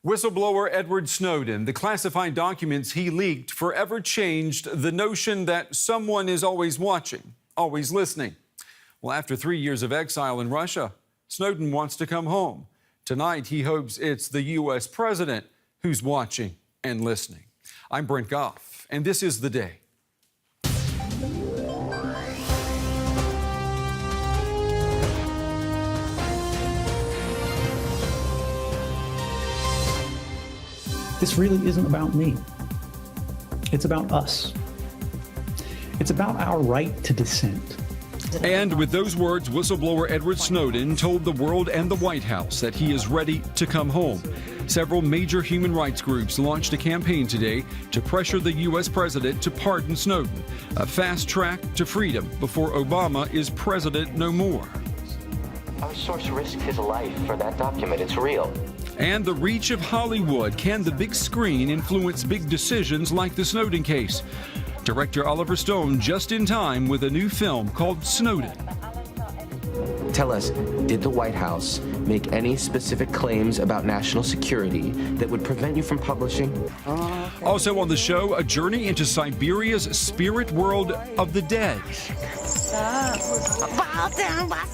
Whistleblower Edward Snowden, the classified documents he leaked forever changed the notion that someone is always watching, always listening. Well, after 3 years of exile in Russia, Snowden wants to come home. Tonight, he hopes it's the U.S. president who's watching and listening. I'm Brent Goff, and this is The Day. This really isn't about me. It's about us. It's about our right to dissent. And with those words, whistleblower Edward Snowden told the world and the White House that he is ready to come home. Several major human rights groups launched a campaign today to pressure the U.S. president to pardon Snowden, a fast track to freedom before Obama is president no more. Our source risked his life for that document. It's real. And the reach of Hollywood. Can the big screen influence big decisions like the Snowden case? Director Oliver Stone just in time with a new film called Snowden. Tell us, did the White House make any specific claims about national security that would prevent you from publishing? Also on the show, a journey into Siberia's spirit world of the dead.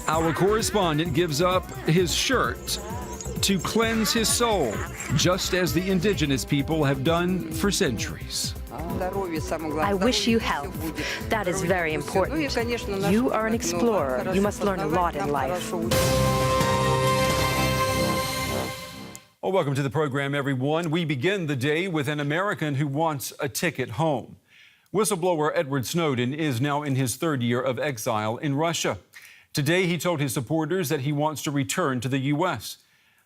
Our correspondent gives up his shirt to cleanse his soul, just as the indigenous people have done for centuries. I wish you health. That is very important. You are an explorer. You must learn a lot in life. Well, welcome to the program, everyone. We begin the day with an American who wants a ticket home. Whistleblower Edward Snowden is now in his third year of exile in Russia. Today, he told his supporters that he wants to return to the U.S.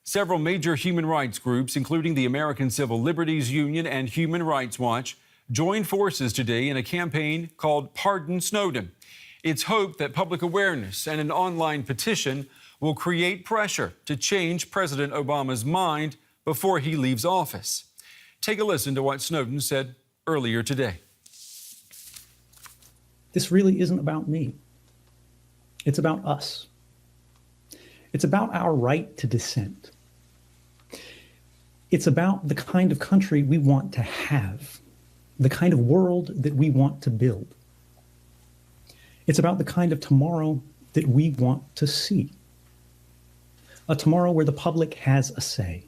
Several major human rights groups, including the American Civil Liberties Union and Human Rights Watch, joined forces today in a campaign called Pardon Snowden. It's hoped that public awareness and an online petition will create pressure to change President Obama's mind before he leaves office. Take a listen to what Snowden said earlier today. This really isn't about me. It's about us. It's about our right to dissent. It's about the kind of country we want to have, the kind of world that we want to build. It's about the kind of tomorrow that we want to see, a tomorrow where the public has a say.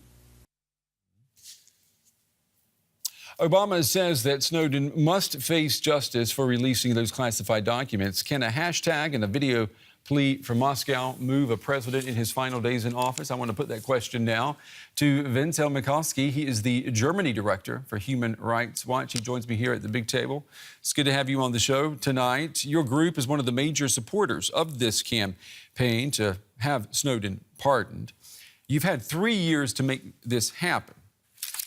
Obama says that Snowden must face justice for releasing those classified documents. Can a hashtag and a video plea from Moscow move a president in his final days in office? I want to put that question now to Vincel Mikowski. He is the Germany director for Human Rights Watch. He joins me here at the big table. It's good to have you on the show tonight. Your group is one of the major supporters of this campaign to have Snowden pardoned. You've had 3 years to make this happen.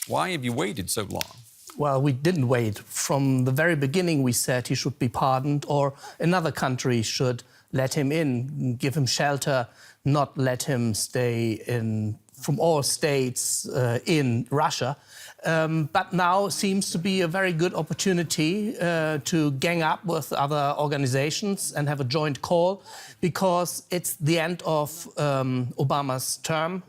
Why have you waited so long? Well, we didn't wait. From the very beginning, we said he should be pardoned or another country should let him in, give him shelter, not let him stay in from all states in Russia. But now seems to be a very good opportunity to gang up with other organizations and have a joint call, because it's the end of Obama's term.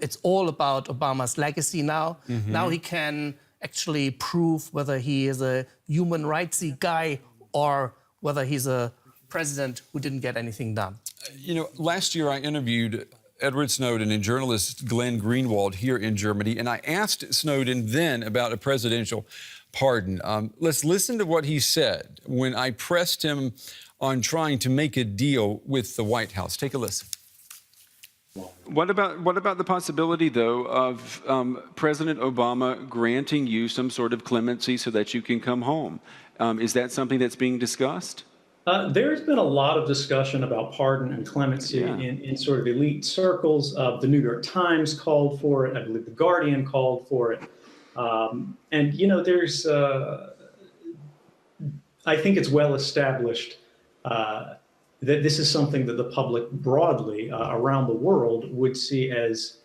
It's all about Obama's legacy now. Now he can actually prove whether he is a human rightsy guy or whether he's a president who didn't get anything done. You know, last year I interviewed Edward Snowden and journalist Glenn Greenwald here in Germany, and I asked Snowden then about a presidential pardon. Let's listen to what he said when I pressed him on trying to make a deal with the White House. Take a listen. What about the possibility, though, of President Obama granting you some sort of clemency so that you can come home? Is that something that's being discussed? There's been a lot of discussion about pardon and clemency in sort of elite circles. The New York Times called for it. I believe The Guardian called for it. And, you know, there's, I think it's well established that this is something that the public broadly around the world would see as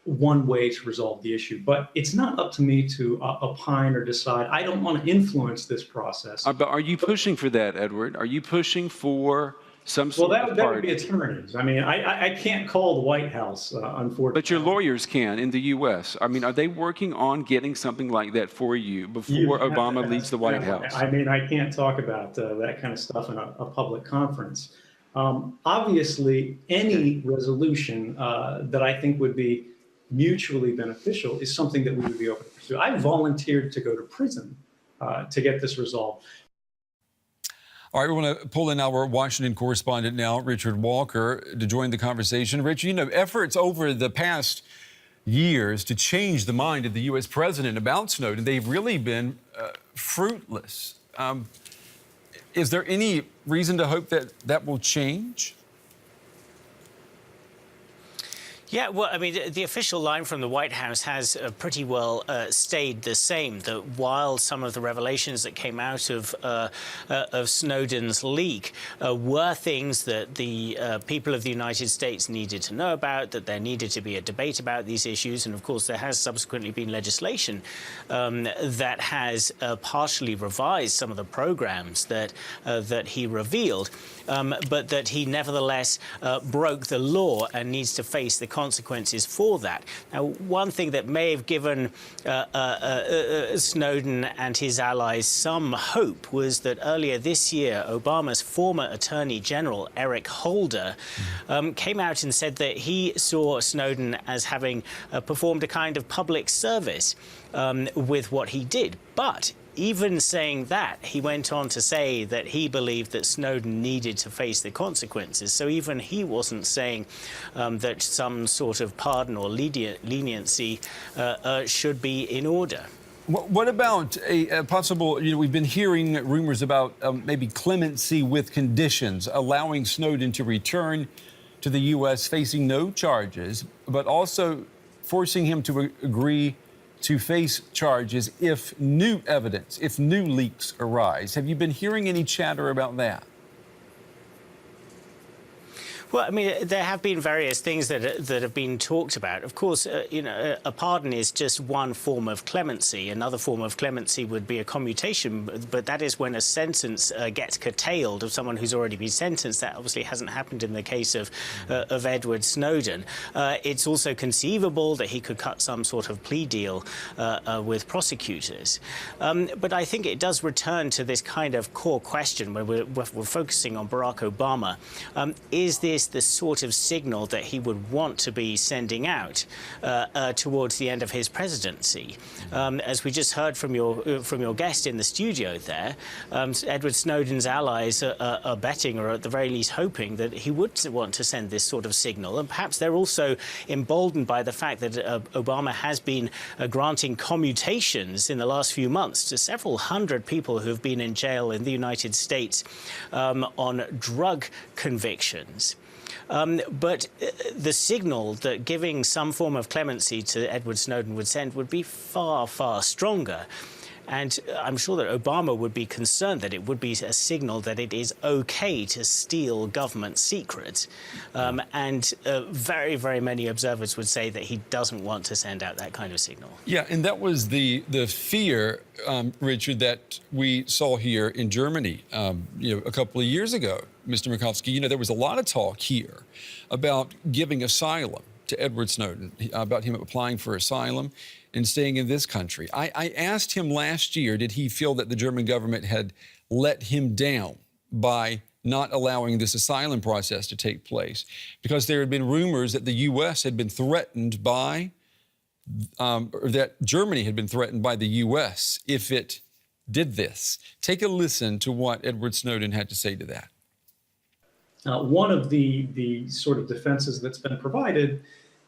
one way to resolve the issue. But it's not up to me to opine or decide. I don't want to influence this process. But are you pushing for that, Edward? Are you pushing for some Well, sort that of would be pardon. attorneys. I mean, I can't call the White House, unfortunately. But your lawyers can in the U.S. I mean, are they working on getting something like that for you before You have to Obama leaves ask the White them. House? I mean, I can't talk about that kind of stuff in a public conference. Obviously, any resolution that I think would be mutually beneficial is something that we would be open to pursue. I volunteered to go to prison to get this resolved. All right, we want to pull in our Washington correspondent now, Richard Walker, to join the conversation. Richard, you know, efforts over the past years to change the mind of the U.S. president about Snowden, they've really been fruitless. Is there any reason to hope that that will change? Yeah, well, I mean, the official line from the White House has pretty well stayed the same, that while some of the revelations that came out of Snowden's leak were things that the people of the United States needed to know about, that there needed to be a debate about these issues, and of course there has subsequently been legislation that has partially revised some of the programs that he revealed, but that he nevertheless broke the law and needs to face the consequences for that. Now, one thing that may have given Snowden and his allies some hope was that earlier this year, Obama's former Attorney General, Eric Holder, came out and said that he saw Snowden as having performed a kind of public service with what he did. But even saying that, he went on to say that he believed that Snowden needed to face the consequences. So even he wasn't saying that some sort of pardon or leniency should be in order. What about a possible, you know, we've been hearing rumors about maybe clemency with conditions, allowing Snowden to return to the U.S. facing no charges, but also forcing him to agree to face charges if new evidence, if new leaks arise. Have you been hearing any chatter about that? Well, I mean, there have been various things that have been talked about. Of course, you know, a pardon is just one form of clemency. Another form of clemency would be a commutation, but that is when a sentence gets curtailed of someone who's already been sentenced. That obviously hasn't happened in the case of Edward Snowden. It's also conceivable that he could cut some sort of plea deal with prosecutors. But I think it does return to this kind of core question where we're focusing on Barack Obama. Is this the sort of signal that he would want to be sending out towards the end of his presidency? As we just heard from your guest in the studio there, Edward Snowden's allies are betting, or at the very least hoping, that he would want to send this sort of signal. And perhaps they're also emboldened by the fact that Obama has been granting commutations in the last few months to several hundred people who have been in jail in the United States on drug convictions. But the signal that giving some form of clemency to Edward Snowden would send would be far, far stronger. And I'm sure that Obama would be concerned that it would be a signal that it is OK to steal government secrets. And very, very many observers would say that he doesn't want to send out that kind of signal. Yeah, and that was the fear, Richard, that we saw here in Germany, you know, a couple of years ago. Mr. Mikowski, you know, there was a lot of talk here about giving asylum to Edward Snowden, about him applying for asylum and staying in this country. I asked him last year, did he feel that the German government had let him down by not allowing this asylum process to take place? Because there had been rumors that the U.S. had been threatened by, or that Germany had been threatened by the U.S. if it did this. Take a listen to what Edward Snowden had to say to that. One of the sort of defenses that's been provided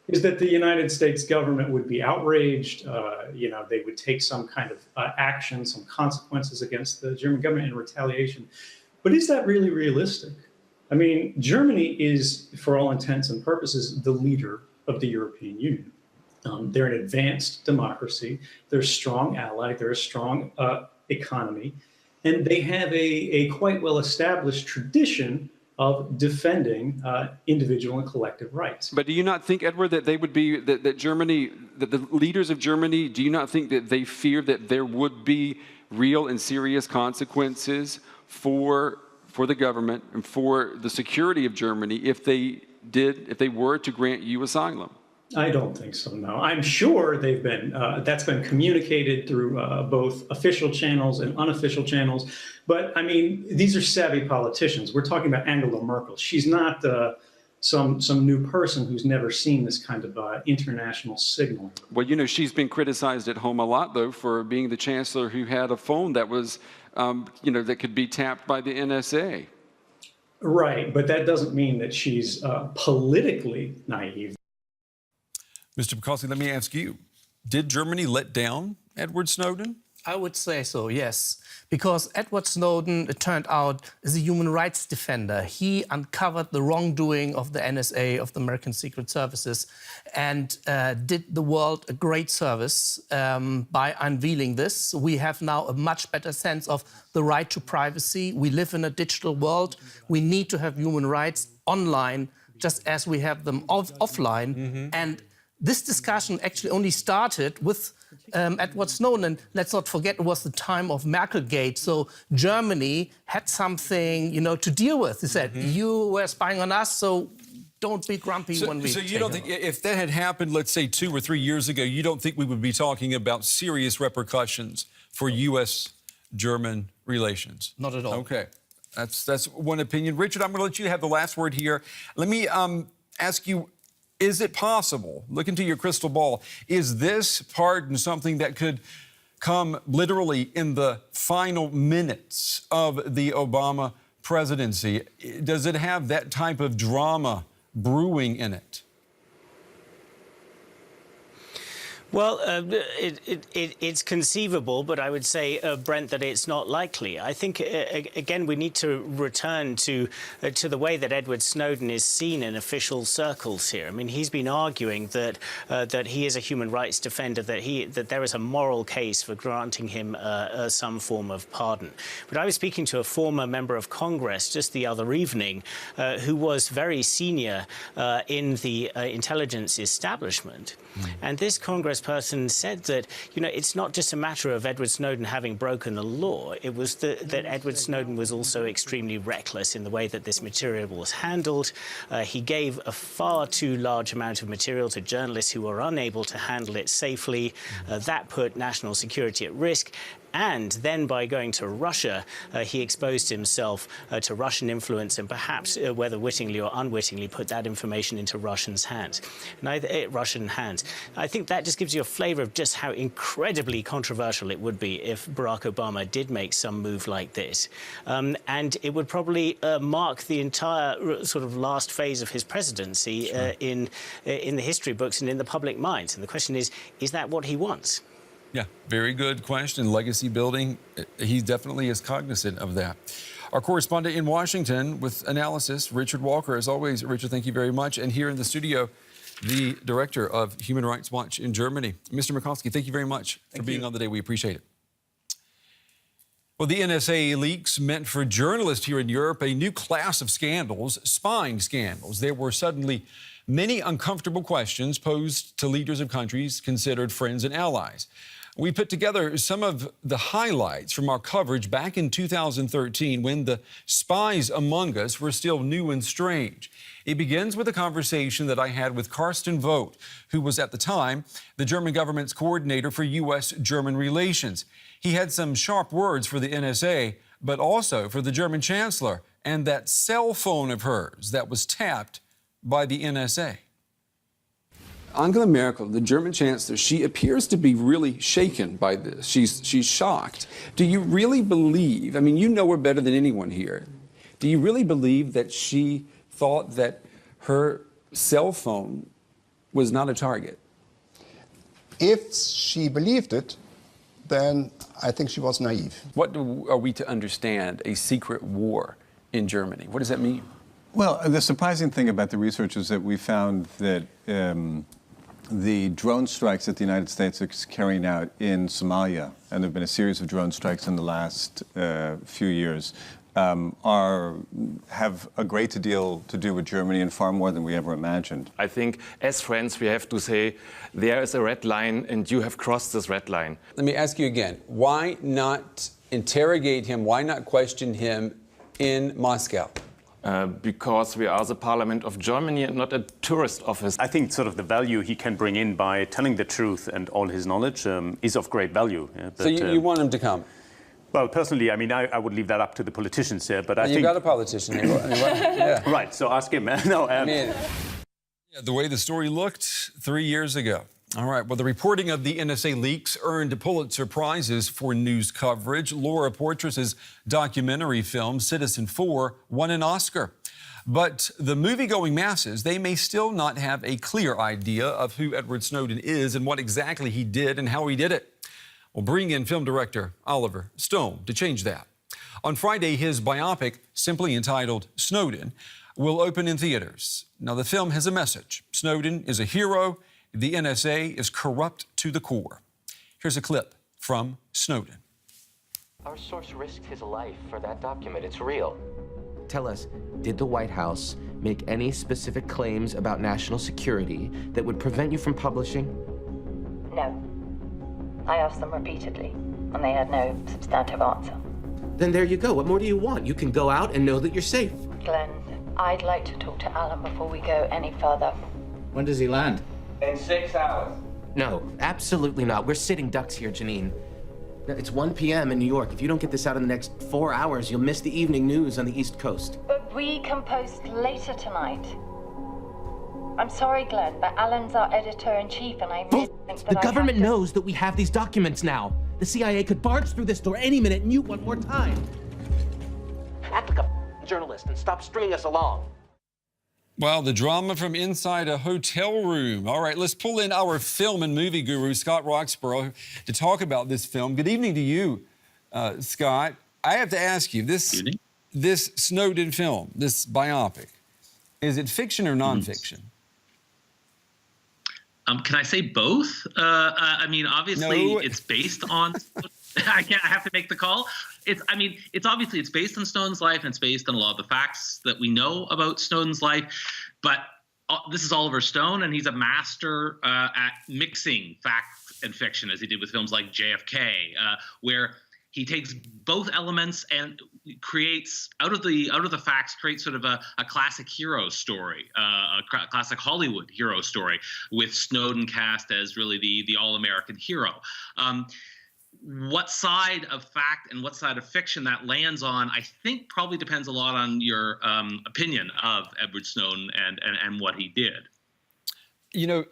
is that the United States government would be outraged. You know, they would take some kind of action, some consequences against the German government in retaliation. But is that really realistic? I mean, Germany is, for all intents and purposes, the leader of the European Union. They're an advanced democracy. They're a strong ally. They're a strong economy. And they have a quite well-established tradition of defending individual and collective rights. But do you not think, Edward, that they would be, that Germany, that the leaders of Germany, do you not think that they fear that there would be real and serious consequences for for the government and for the security of Germany if they were to grant you asylum? I don't think so, no. I'm sure they've been, that's been communicated through both official channels and unofficial channels. But I mean, these are savvy politicians. We're talking about Angela Merkel. She's not some new person who's never seen this kind of international signal. Well, you know, she's been criticized at home a lot, though, for being the chancellor who had a phone that was, that could be tapped by the NSA. Right, but that doesn't mean that she's politically naive. Mr. McCauley, let me ask you, did Germany let down Edward Snowden? I would say so, yes. Because Edward Snowden, it turned out, is a human rights defender. He uncovered the wrongdoing of the NSA, of the American Secret Services, and did the world a great service by unveiling this. We have now a much better sense of the right to privacy. We live in a digital world. We need to have human rights online, just as we have them offline. Mm-hmm. And this discussion actually only started with Edward Snowden. And let's not forget, it was the time of Merkelgate. So Germany had something, to deal with. They said, you were spying on us, so don't be grumpy when we. So you don't think, if that had happened, let's say 2 or 3 years ago, you don't think we would be talking about serious repercussions for U.S.-German relations? Not at all. Okay. That's one opinion. Richard, I'm going to let you have the last word here. Let me ask you, is it possible, look into your crystal ball, is this pardon something that could come literally in the final minutes of the Obama presidency? Does it have that type of drama brewing in it? Well, it's conceivable, but I would say, Brent, that it's not likely. I think, again, we need to return to the way that Edward Snowden is seen in official circles here. I mean, he's been arguing that he is a human rights defender, that there is a moral case for granting him some form of pardon. But I was speaking to a former member of Congress just the other evening who was very senior in the intelligence establishment. And this Congressperson said that, it's not just a matter of Edward Snowden having broken the law. It was that Edward Snowden was also extremely reckless in the way that this material was handled. He gave a far too large amount of material to journalists who were unable to handle it safely. That put national security at risk. And then by going to Russia, he exposed himself to Russian influence and perhaps, whether wittingly or unwittingly, put that information into Russian hands. I think that just gives you a flavour of just how incredibly controversial it would be if Barack Obama did make some move like this. And it would probably mark the entire sort of last phase of his presidency in the history books and in the public minds. And the question is that what he wants? Yeah, very good question. Legacy building, he definitely is cognizant of that. Our correspondent in Washington with analysis, Richard Walker. As always, Richard, thank you very much. And here in the studio, the director of Human Rights Watch in Germany. Mr. Murkowski, thank you very much for being on the day. We appreciate it. Well, the NSA leaks meant for journalists here in Europe a new class of scandals, spying scandals. There were suddenly many uncomfortable questions posed to leaders of countries considered friends and allies. We put together some of the highlights from our coverage back in 2013 when the spies among us were still new and strange. It begins with a conversation that I had with Carsten Vogt, who was at the time the German government's coordinator for U.S.-German relations. He had some sharp words for the NSA, but also for the German chancellor and that cell phone of hers that was tapped by the NSA. Angela Merkel, the German chancellor, she appears to be really shaken by this. She's shocked. Do you really believe, I mean, you know her better than anyone here, do you really believe that she thought that her cell phone was not a target? If she believed it, then I think she was naive. What are we to understand a secret war in Germany? What does that mean? Well, the surprising thing about the research is that we found that the drone strikes that the United States is carrying out in Somalia, and there have been a series of drone strikes in the last few years, have a great deal to do with Germany and far more than we ever imagined. I think as friends we have to say there is a red line and you have crossed this red line. Let me ask you again, why not interrogate him, why not question him in Moscow? Because we are the Parliament of Germany and not a tourist office. I think sort of the value he can bring in by telling the truth and all his knowledge is of great value. Yeah, but, so you want him to come? Well, personally, I mean, I would leave that up to the politicians here, but I think... You've got a politician here. Yeah. Right, so ask him. No, yeah, the way the story looked 3 years ago. All right, well, the reporting of the NSA leaks earned Pulitzer Prizes for news coverage. Laura Poitras's documentary film, Citizen4, won an Oscar. But the movie-going masses, they may still not have a clear idea of who Edward Snowden is and what exactly he did and how he did it. We'll bring in film director Oliver Stone to change that. On Friday, his biopic, simply entitled Snowden, will open in theaters. Now, the film has a message. Snowden is a hero. The NSA is corrupt to the core. Here's a clip from Snowden. Our source risked his life for that document. It's real. Tell us, did the White House make any specific claims about national security that would prevent you from publishing? No. I asked them repeatedly, and they had no substantive answer. Then there you go. What more do you want? You can go out and know that you're safe. Glenn, I'd like to talk to Alan before we go any further. When does he land? In 6 hours. No, absolutely not. We're sitting ducks here, Janine. It's 1 p.m. in New York. If you don't get this out in the next 4 hours, you'll miss the evening news on the East Coast. But we can post later tonight. I'm sorry, Glenn, but Alan's our editor-in-chief, and I really think that the government knows that we have these documents now. The CIA could barge through this door any minute, and you want more time. Act like a journalist and stop stringing us along. Well, the drama from inside a hotel room. All right, let's pull in our film and movie guru, Scott Roxborough, to talk about this film. Good evening to you, Scott. I have to ask you, this Snowden film, this biopic, is it fiction or nonfiction? Can I say both? I mean, obviously, it's based on... I have to make the call. It's obviously based on Snowden's life, and it's based on a lot of the facts that we know about Snowden's life. But this is Oliver Stone, and he's a master at mixing fact and fiction, as he did with films like JFK, where he takes both elements and creates out of the facts, creates sort of a classic hero story, a classic Hollywood hero story, with Snowden cast as really the all-American hero. What side of fact and what side of fiction that lands on, I think probably depends a lot on your opinion of Edward Snowden and what he did. You know,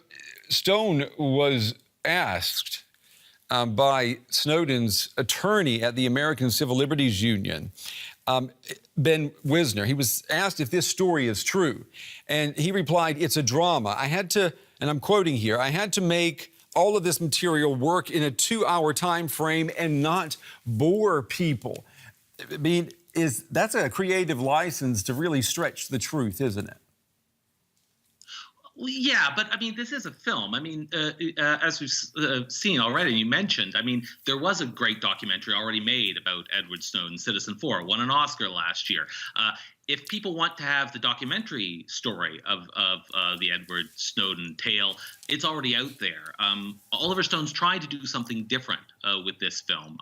Stone was asked by Snowden's attorney at the American Civil Liberties Union, Ben Wisner. He was asked if this story is true, and he replied, "It's a drama. I had to," and I'm quoting here, "I had to make all of this material work in a 2-hour time frame and not bore people." I mean, that's a creative license to really stretch the truth, isn't it? Well, yeah, but I mean, this is a film. I mean, as we've seen already, you mentioned, I mean, there was a great documentary already made about Edward Snowden, Citizen4, won an Oscar last year. If people want to have the documentary story of the Edward Snowden tale, it's already out there. Oliver Stone's trying to do something different with this film.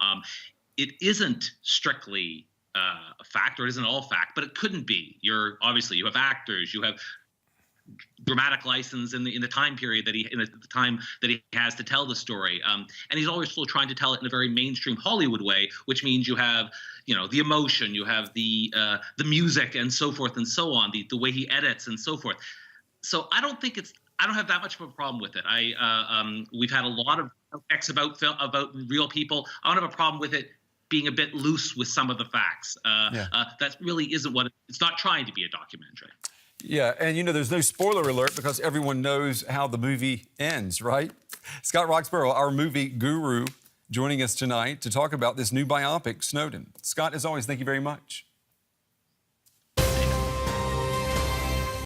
It isn't strictly a fact, or it isn't all fact, but it couldn't be. Obviously, you have actors, you have dramatic license in the time period that he has to tell the story, and he's always still trying to tell it in a very mainstream Hollywood way, which means you have the emotion, you have the music, and so forth and so on, the way he edits and so forth. So I don't have that much of a problem with it. We've had a lot of facts about real people. I don't have a problem with it being a bit loose with some of the facts. That really isn't it's not trying to be a documentary. Yeah, and there's no spoiler alert because everyone knows how the movie ends, right? Scott Roxborough, our movie guru, joining us tonight to talk about this new biopic, Snowden. Scott, as always, thank you very much.